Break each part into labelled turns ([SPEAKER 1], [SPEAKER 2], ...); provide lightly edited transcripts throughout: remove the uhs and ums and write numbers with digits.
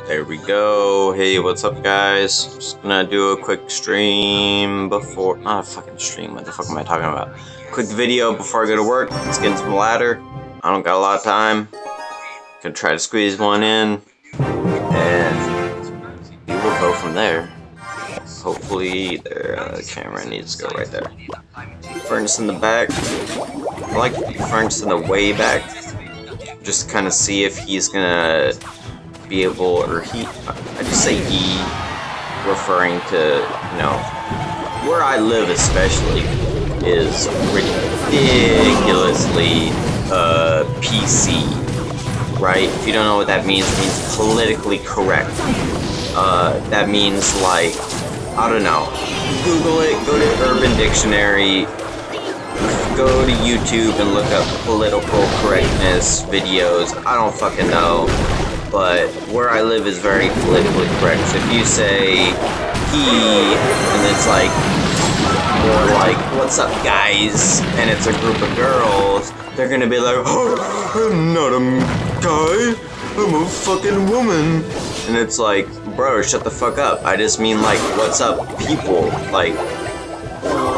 [SPEAKER 1] There we go. Hey, what's up, guys? Just gonna do a quick stream before. Not a fucking stream. What the fuck am I talking about? Quick video before I go to work. Let's get into the ladder. I don't got a lot of time. Gonna try to squeeze one in, and we will go from there. Hopefully, the camera needs to go right there. Furnace in the back. I like the furnace in the way back. Just kind of see if he's gonna be able, or he, I just say he, referring to, you know, where I live especially is ridiculously PC, right? If you don't know what that means, it means politically correct. That means, like, I don't know, Google it, go to Urban Dictionary, go to YouTube and look up political correctness videos. I don't fucking know. But where I live is very politically correct. So if you say he, and it's like, or like, what's up guys, and it's a group of girls, they're gonna be like, oh, I'm not a guy, I'm a fucking woman. And it's like, bro, shut the fuck up. I just mean like, what's up people, like,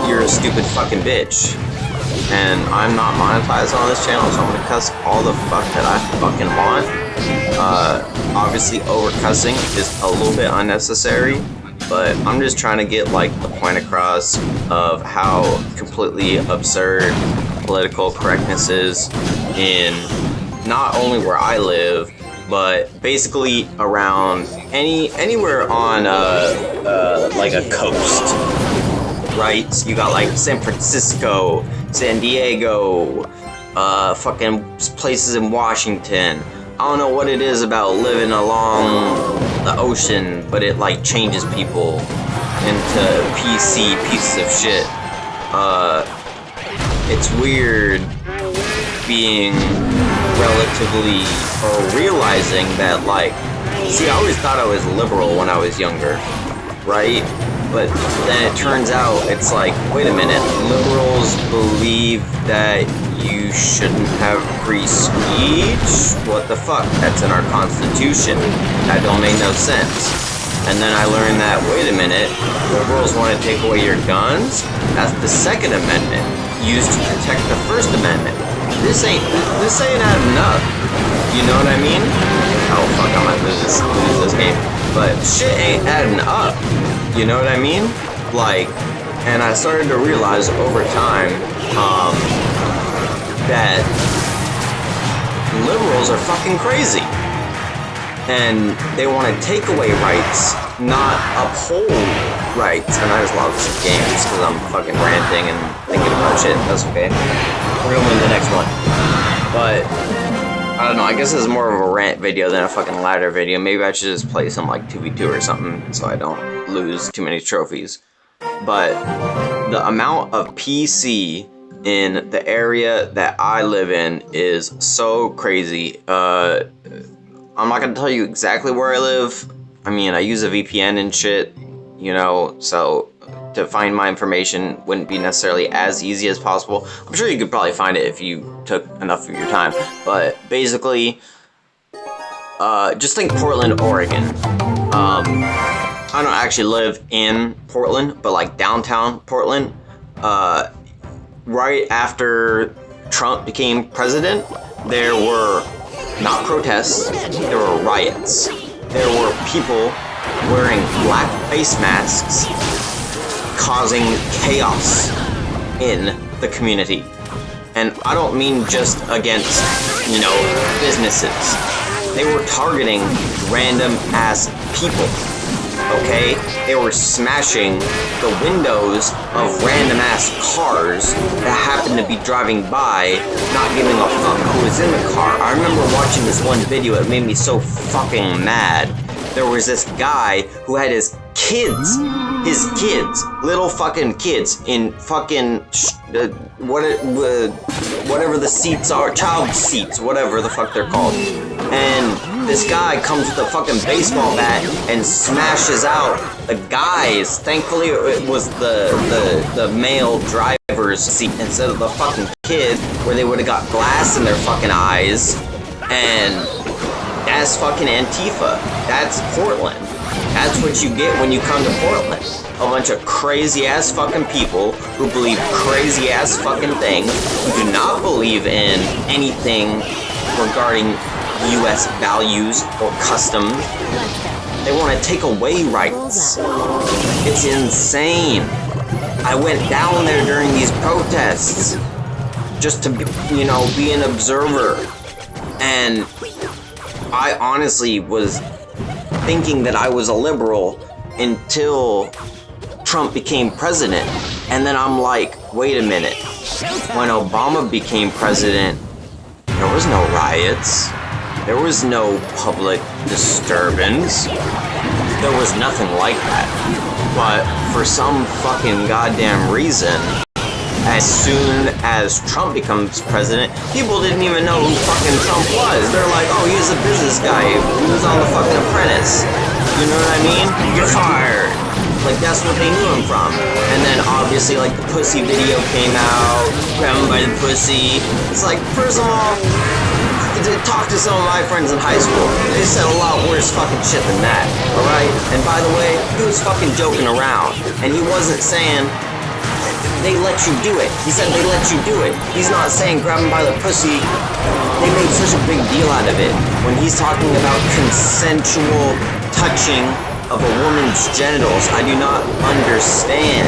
[SPEAKER 1] you're a stupid fucking bitch. And I'm not monetized on this channel, so I'm gonna cuss all the fuck that I fucking want. Obviously over-cussing is a little bit unnecessary, but I'm just trying to get like the point across of how completely absurd political correctness is in not only where I live, but basically around anywhere on like a coast, right? So you got like San Francisco, San Diego, fucking places in Washington. I don't know what it is about living along the ocean, but it like changes people into PC pieces of shit. It's weird being relatively, or realizing that, like, see, I always thought I was liberal when I was younger, right? But then it turns out it's like, wait a minute, liberals believe that you shouldn't have free speech? What the fuck? That's in our constitution. That don't make no sense. And then I learned that, wait a minute, liberals want to take away your guns? That's the Second Amendment, used to protect the First Amendment. This ain't adding up. You know what I mean? Oh fuck, I might lose this game. But shit ain't adding up. You know what I mean? Like, and I started to realize over time, that liberals are fucking crazy. And they want to take away rights, not uphold rights. And I just love this game just because I'm fucking ranting and thinking about shit. That's okay. We're gonna win the next one. But I don't know, I guess this is more of a rant video than a fucking ladder video. Maybe I should just play some like 2v2 or something so I don't lose too many trophies. But the amount of PC in the area that I live in is so crazy. I'm not gonna tell you exactly where I live. I mean, I use a VPN and shit, you know, so to find my information wouldn't be necessarily as easy as possible. I'm sure you could probably find it if you took enough of your time. But basically, just think Portland, Oregon. I don't actually live in Portland, but like downtown Portland, right after Trump became president, there were not protests, there were riots. There were people wearing black face masks causing chaos in the community. And I don't mean just against, you know, businesses. They were targeting random ass people. Okay? They were smashing the windows of random ass cars that happened to be driving by, not giving a fuck who was in the car. I remember watching this one video, it made me so fucking mad. There was this guy who had his kids, little fucking kids, in fucking, whatever the seats are, child seats, whatever the fuck they're called. And this guy comes with a fucking baseball bat and smashes out the guys. Thankfully, it was the male driver's seat instead of the fucking kid, where they would have got glass in their fucking eyes. And That's fucking Antifa. That's Portland. That's what you get when you come to Portland. A bunch of crazy-ass fucking people who believe crazy-ass fucking things, who do not believe in anything regarding U.S. values or customs. They want to take away rights. It's insane. I went down there during these protests just to, you know, be an observer. And I honestly was thinking that I was a liberal until Trump became president. And then I'm like, wait a minute. When Obama became president, there was no riots. There was no public disturbance. There was nothing like that. But for some fucking goddamn reason, as soon as Trump becomes president, people didn't even know who fucking Trump was. They're like, oh, he's a business guy. He was on The fucking Apprentice. You know what I mean? You're fired. Like, that's what they knew him from. And then, obviously, like, the pussy video came out. Grab him by the pussy. It's like, first of all, talk to some of my friends in high school. They said a lot worse fucking shit than that, alright? And by the way, he was fucking joking around. And he wasn't saying, they let you do it. He said they let you do it. He's not saying grab him by the pussy. They made such a big deal out of it. When he's talking about consensual touching of a woman's genitals, I do not understand.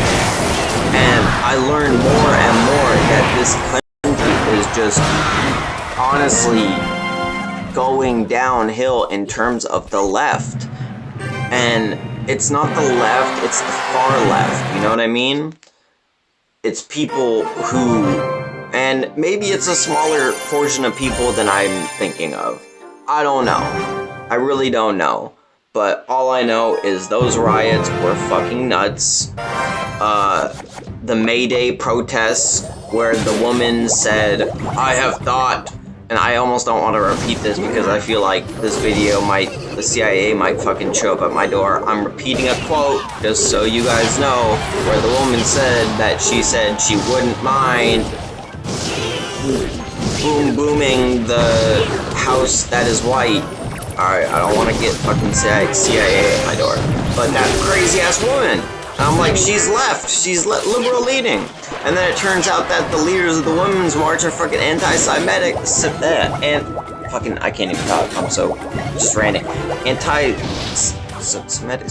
[SPEAKER 1] And I learned more and more that this country is just honestly going downhill in terms of the left. And it's not the left, it's the far left, you know what I mean? It's people who, and maybe it's a smaller portion of people than I'm thinking of. I don't know. I really don't know. But all I know is those riots were fucking nuts. The May Day protests where the woman said, I have thought, and I almost don't want to repeat this because I feel like this video the CIA might fucking show up at my door. I'm repeating a quote just so you guys know, where the woman said that she said she wouldn't mind booming the house that is white. Alright, I don't want to get fucking CIA at my door. But that crazy ass woman, I'm like, she's left. She's liberal leading. And then it turns out that the leaders of the Women's March are fucking anti-Semitic. And fucking, I can't even talk. I'm so just ranting. Anti-Semitic.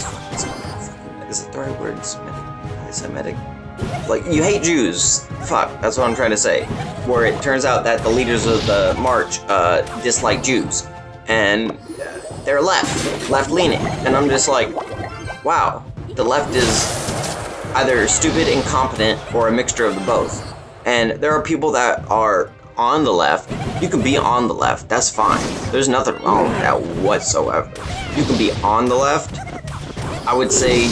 [SPEAKER 1] Is it the right word? Semitic. Like, you hate Jews. Fuck, that's what I'm trying to say. Where it turns out that the leaders of the march dislike Jews. And they're left-leaning. And I'm just like, wow. The left is either stupid, incompetent, or a mixture of the both. And there are people that are on the left. You can be on the left, that's fine. There's nothing wrong with that whatsoever. You can be on the left. I would say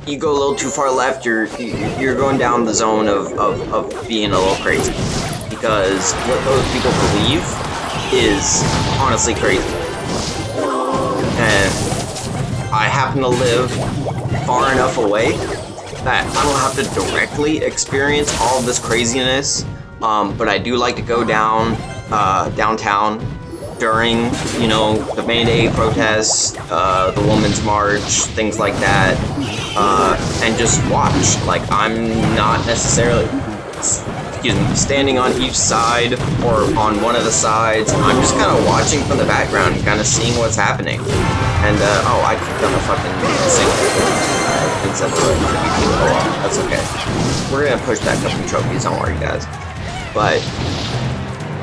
[SPEAKER 1] you go a little too far left, you're going down the zone of being a little crazy. Because what those people believe is honestly crazy. And I happen to live far enough away that I don't have to directly experience all of this craziness, but I do like to go downtown during, you know, the May Day protests, the Women's March, things like that, and just watch. Like, I'm not necessarily, standing on each side or on one of the sides. I'm just kind of watching from the background, kind of seeing what's happening. And, oh, I clicked on the fucking single. Instead of that's okay. We're gonna push back up the trophies, don't worry, guys. But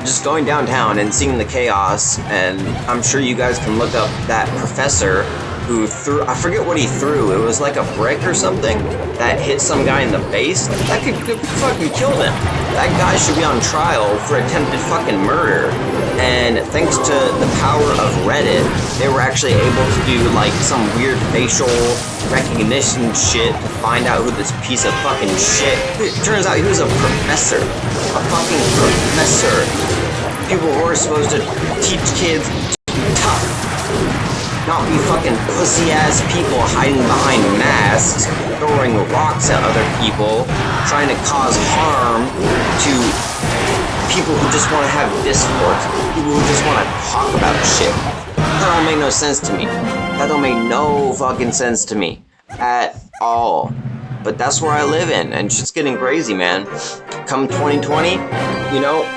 [SPEAKER 1] just going downtown and seeing the chaos, and I'm sure you guys can look up that professor who threw, I forget what he threw, it was like a brick or something that hit some guy in the face. That could fucking kill him. That guy should be on trial for attempted fucking murder. And thanks to the power of Reddit, they were actually able to do like some weird facial recognition shit to find out who this piece of fucking shit. It turns out he was a professor. A fucking professor. People who are supposed to teach kids to be tough. Not be fucking pussy-ass people hiding behind masks, throwing rocks at other people, trying to cause harm to people who just want to have discourse, people who just want to talk about shit. That don't make no sense to me. That don't make no fucking sense to me at all. But that's where I live in, and shit's getting crazy, man. Come 2020, you know,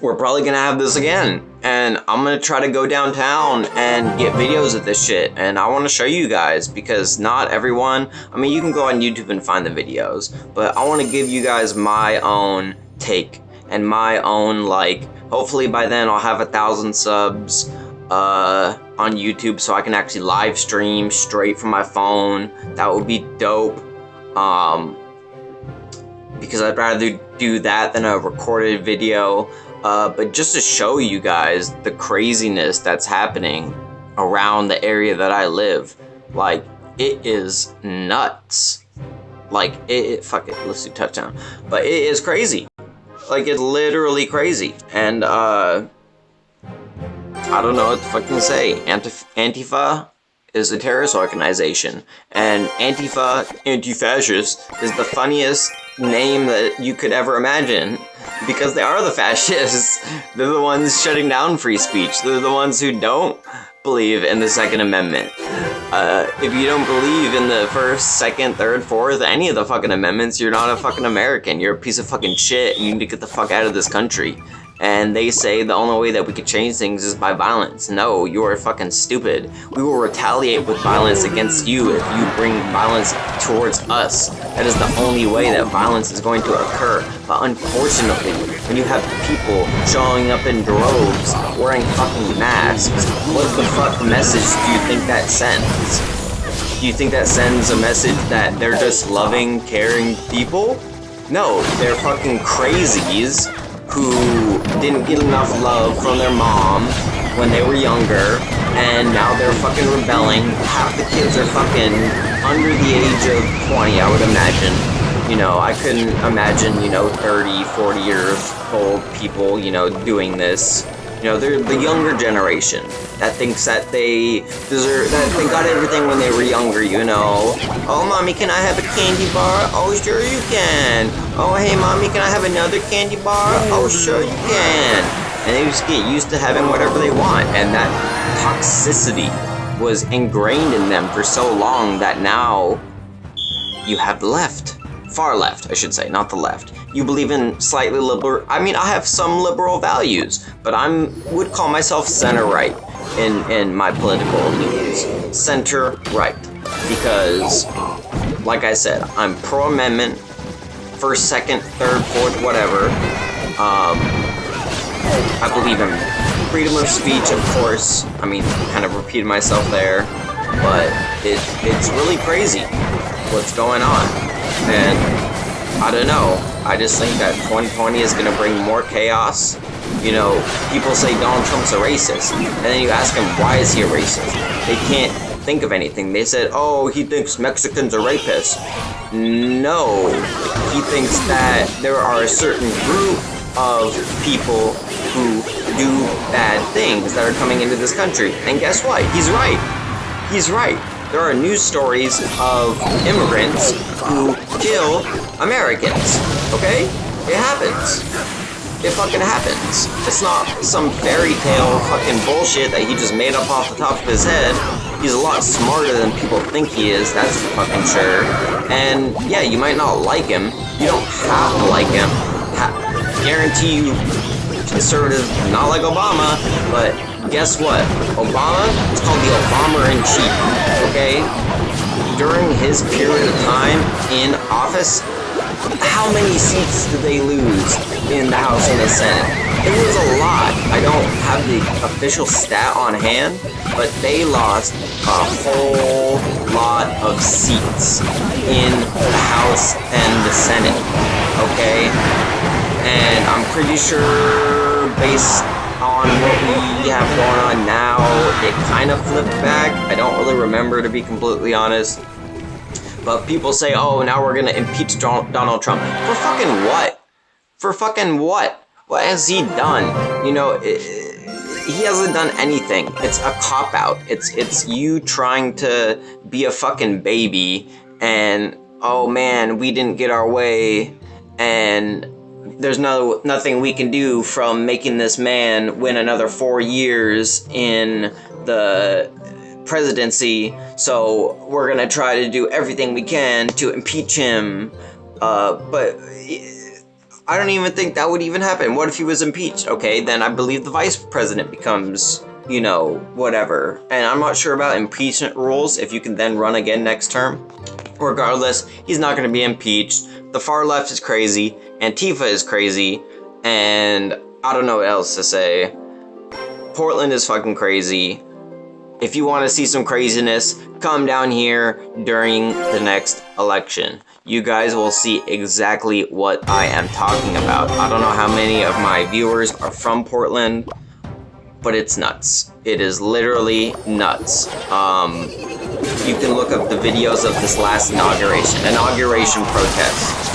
[SPEAKER 1] we're probably gonna have this again. And I'm gonna try to go downtown and get videos of this shit. And I wanna show you guys, because not everyone, I mean, you can go on YouTube and find the videos, but I wanna give you guys my own take and my own, like, hopefully by then I'll have 1,000 subs on YouTube, so I can actually live stream straight from my phone. That would be dope. Because I'd rather do that than a recorded video. But just to show you guys the craziness that's happening around the area that I live. Like, it is nuts. Like, fuck it, let's do touchdown. But it is crazy. Like, it's literally crazy. And, I don't know what to fucking say. Antifa is a terrorist organization. And Antifa, anti-fascist, is the funniest name that you could ever imagine. Because they are the fascists. They're the ones shutting down free speech. They're the ones who don't believe in the Second Amendment. If you don't believe in the First, Second, Third, Fourth, any of the fucking amendments, you're not a fucking American. You're a piece of fucking shit, and you need to get the fuck out of this country. And they say the only way that we could change things is by violence. No, you are fucking stupid. We will retaliate with violence against you if you bring violence towards us. That is the only way that violence is going to occur. But unfortunately, when you have people showing up in droves, wearing fucking masks, what the fuck message do you think that sends? Do you think that sends a message that they're just loving, caring people? No, they're fucking crazies who didn't get enough love from their mom when they were younger, and now they're fucking rebelling. Half the kids are fucking under the age of 20, I would imagine. You know, I couldn't imagine, you know, 30, 40 years old people, you know, doing this. You know, they're the younger generation that thinks that they deserve, that they got everything when they were younger, you know. Oh, mommy, can I have a candy bar? Oh, sure you can. Oh, hey, mommy, can I have another candy bar? Oh, sure you can. And they just get used to having whatever they want. And that toxicity was ingrained in them for so long that now you have the left. Far left, I should say, not the left. You believe in slightly liberal, I mean, I have some liberal values, but would call myself center-right in my political leanings. Center-right. Because, like I said, I'm pro-amendment, first, second, third, fourth, whatever. I believe in freedom of speech, of course. I mean, kind of repeated myself there, but it's really crazy what's going on. And I don't know, I just think that 2020 is going to bring more chaos. You know, people say Donald Trump's a racist, and then you ask him, why is he a racist? They can't think of anything. They said, oh, he thinks Mexicans are rapists. No, he thinks that there are a certain group of people who do bad things that are coming into this country. And guess what? He's right. He's right. There are news stories of immigrants who kill Americans, okay? It happens. It fucking happens. It's not some fairy tale fucking bullshit that he just made up off the top of his head. He's a lot smarter than people think he is, that's for fucking sure. And yeah, you might not like him. You don't have to like him. Guarantee you, conservative, not like Obama, but guess what? Obama is called the Obama-in-Chief, okay? During his period of time in office, how many seats did they lose in the House and the Senate? It was a lot. I don't have the official stat on hand, but they lost a whole lot of seats in the House and the Senate, okay? And I'm pretty sure, based on what we have going on now, it kind of flipped back. I don't really remember, to be completely honest. But people say, oh, now we're gonna impeach Donald Trump. For fucking what? For fucking what? What has he done? You know, he hasn't done anything. It's a cop-out. It's you trying to be a fucking baby, and, oh man, we didn't get our way, and there's nothing we can do from making this man win another 4 years in the presidency, so we're gonna try to do everything we can to impeach him. But I don't even think that would even happen. What if he was impeached? Okay, then I believe the vice president becomes, you know, whatever. And I'm not sure about impeachment rules, if you can then run again next term. Regardless, he's not going to be impeached. The far left is crazy, Antifa is crazy, and I don't know what else to say. Portland is fucking crazy. If you want to see some craziness, come down here during the next election. You guys will see exactly what I am talking about. I don't know how many of my viewers are from Portland, but it's nuts. It is literally nuts. You can look up the videos of this last inauguration protest.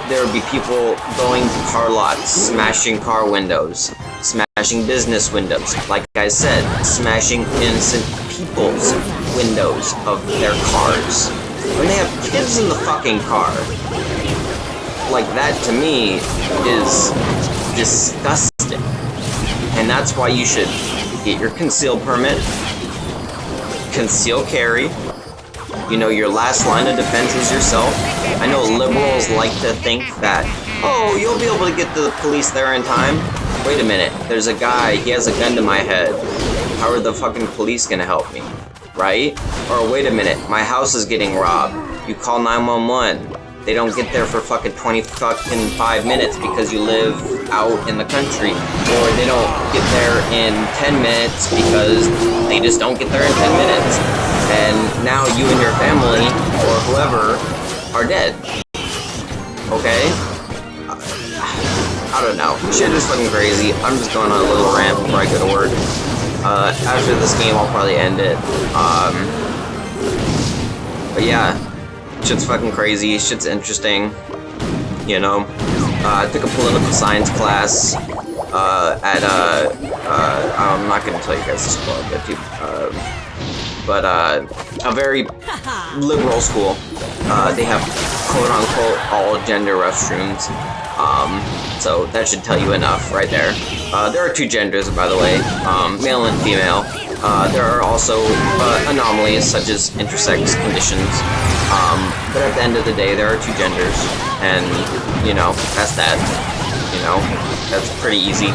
[SPEAKER 1] There would be people going to car lots, smashing car windows, smashing business windows. Like I said, smashing innocent people's windows of their cars. When they have kids in the fucking car. Like, that to me is disgusting. And that's why you should get your conceal permit, conceal carry. You know, your last line of defense is yourself. I know liberals like to think that, oh, you'll be able to get the police there in time. Wait a minute, there's a guy, he has a gun to my head. How are the fucking police gonna help me? Right? Or wait a minute, my house is getting robbed. You call 911. They don't get there for fucking 5 minutes because you live out in the country. Or they don't get there in 10 minutes because they just don't get there in 10 minutes. And now you and your family, or whoever, are dead. Okay? I don't know. Shit is fucking crazy. I'm just going on a little rant before I go to work. After this game, I'll probably end it. But yeah, shit's fucking crazy. Shit's interesting. You know, I took a political science class I'm not gonna tell you guys the school I go to, but a very liberal school. They have quote-unquote all-gender restrooms. So that should tell you enough right there. There are 2 genders, by the way, male and female. There are also anomalies such as intersex conditions. But at the end of the day, there are 2 genders, and you know, that's that. You know, that's pretty easy.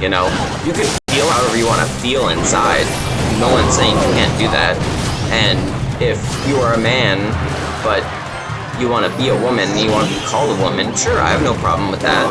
[SPEAKER 1] You know, you can feel however you want to feel inside. No one's saying you can't do that. And if you are a man, but you want to be a woman and you want to be called a woman, sure, I have no problem with that.